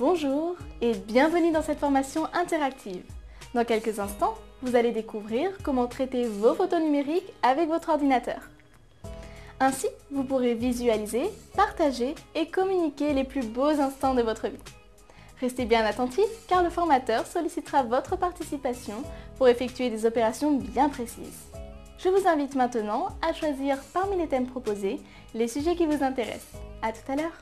Bonjour et bienvenue dans cette formation interactive. Dans quelques instants, vous allez découvrir comment traiter vos photos numériques avec votre ordinateur. Ainsi, vous pourrez visualiser, partager et communiquer les plus beaux instants de votre vie. Restez bien attentifs car le formateur sollicitera votre participation pour effectuer des opérations bien précises. Je vous invite maintenant à choisir parmi les thèmes proposés les sujets qui vous intéressent. À tout à l'heure.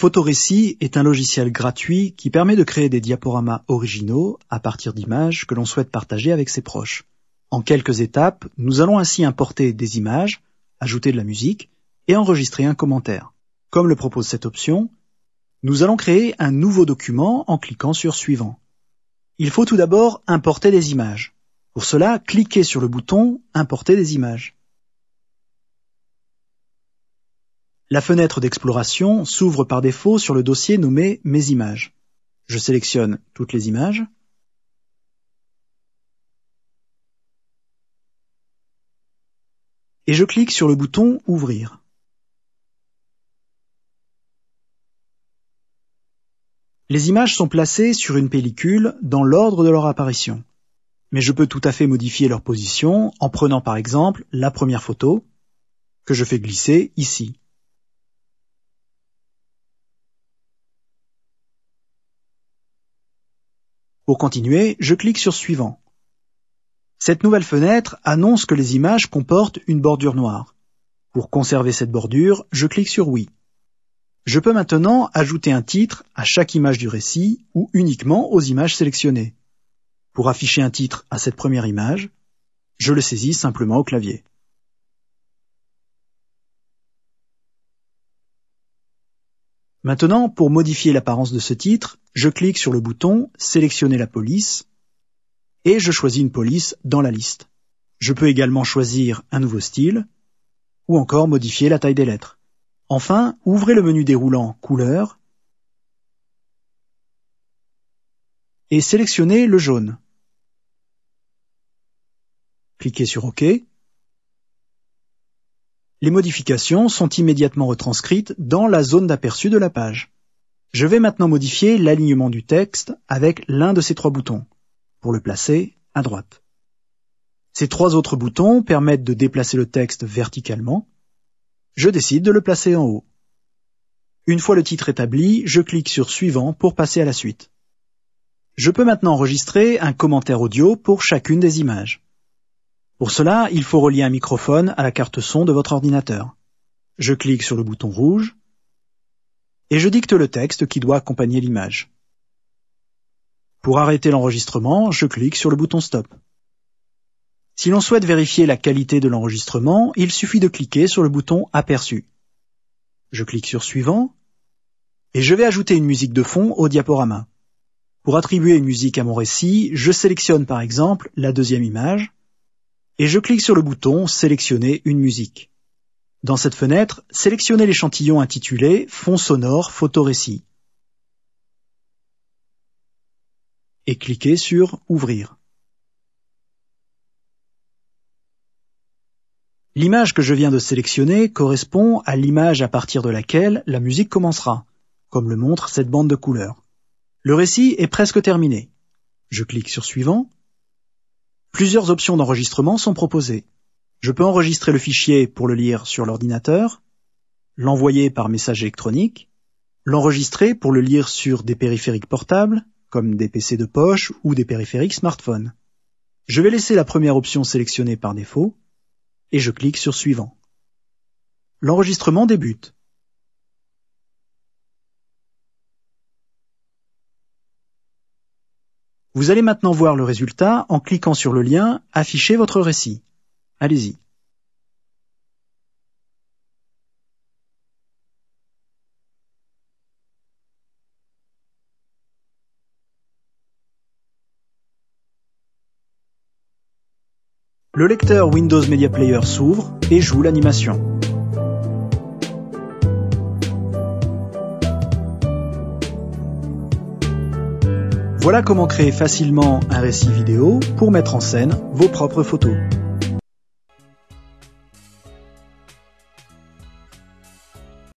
Photorécit est un logiciel gratuit qui permet de créer des diaporamas originaux à partir d'images que l'on souhaite partager avec ses proches. En quelques étapes, nous allons ainsi importer des images, ajouter de la musique et enregistrer un commentaire. Comme le propose cette option, nous allons créer un nouveau document en cliquant sur Suivant. Il faut tout d'abord importer des images. Pour cela, cliquez sur le bouton Importer des images. La fenêtre d'exploration s'ouvre par défaut sur le dossier nommé Mes images. Je sélectionne toutes les images. Et je clique sur le bouton Ouvrir. Les images sont placées sur une pellicule dans l'ordre de leur apparition. Mais je peux tout à fait modifier leur position en prenant par exemple la première photo que je fais glisser ici. Pour continuer, je clique sur Suivant. Cette nouvelle fenêtre annonce que les images comportent une bordure noire. Pour conserver cette bordure, je clique sur Oui. Je peux maintenant ajouter un titre à chaque image du récit ou uniquement aux images sélectionnées. Pour afficher un titre à cette première image, je le saisis simplement au clavier. Maintenant, pour modifier l'apparence de ce titre, je clique sur le bouton Sélectionner la police et je choisis une police dans la liste. Je peux également choisir un nouveau style ou encore modifier la taille des lettres. Enfin, ouvrez le menu déroulant Couleurs et sélectionnez le jaune. Cliquez sur OK. Les modifications sont immédiatement retranscrites dans la zone d'aperçu de la page. Je vais maintenant modifier l'alignement du texte avec l'un de ces trois boutons, pour le placer à droite. Ces trois autres boutons permettent de déplacer le texte verticalement. Je décide de le placer en haut. Une fois le titre établi, je clique sur Suivant pour passer à la suite. Je peux maintenant enregistrer un commentaire audio pour chacune des images. Pour cela, il faut relier un microphone à la carte son de votre ordinateur. Je clique sur le bouton rouge et je dicte le texte qui doit accompagner l'image. Pour arrêter l'enregistrement, je clique sur le bouton Stop. Si l'on souhaite vérifier la qualité de l'enregistrement, il suffit de cliquer sur le bouton Aperçu. Je clique sur Suivant et je vais ajouter une musique de fond au diaporama. Pour attribuer une musique à mon récit, je sélectionne par exemple la deuxième image et je clique sur le bouton Sélectionner une musique. Dans cette fenêtre, sélectionnez l'échantillon intitulé Fond sonore photorécit et cliquez sur Ouvrir. L'image que je viens de sélectionner correspond à l'image à partir de laquelle la musique commencera, comme le montre cette bande de couleurs. Le récit est presque terminé. Je clique sur Suivant. Plusieurs options d'enregistrement sont proposées. Je peux enregistrer le fichier pour le lire sur l'ordinateur, l'envoyer par message électronique, l'enregistrer pour le lire sur des périphériques portables, comme des PC de poche ou des périphériques smartphone. Je vais laisser la première option sélectionnée par défaut et je clique sur Suivant. L'enregistrement débute. Vous allez maintenant voir le résultat en cliquant sur le lien « Afficher votre récit ». Allez-y. Le lecteur Windows Media Player s'ouvre et joue l'animation. Voilà comment créer facilement un récit vidéo pour mettre en scène vos propres photos.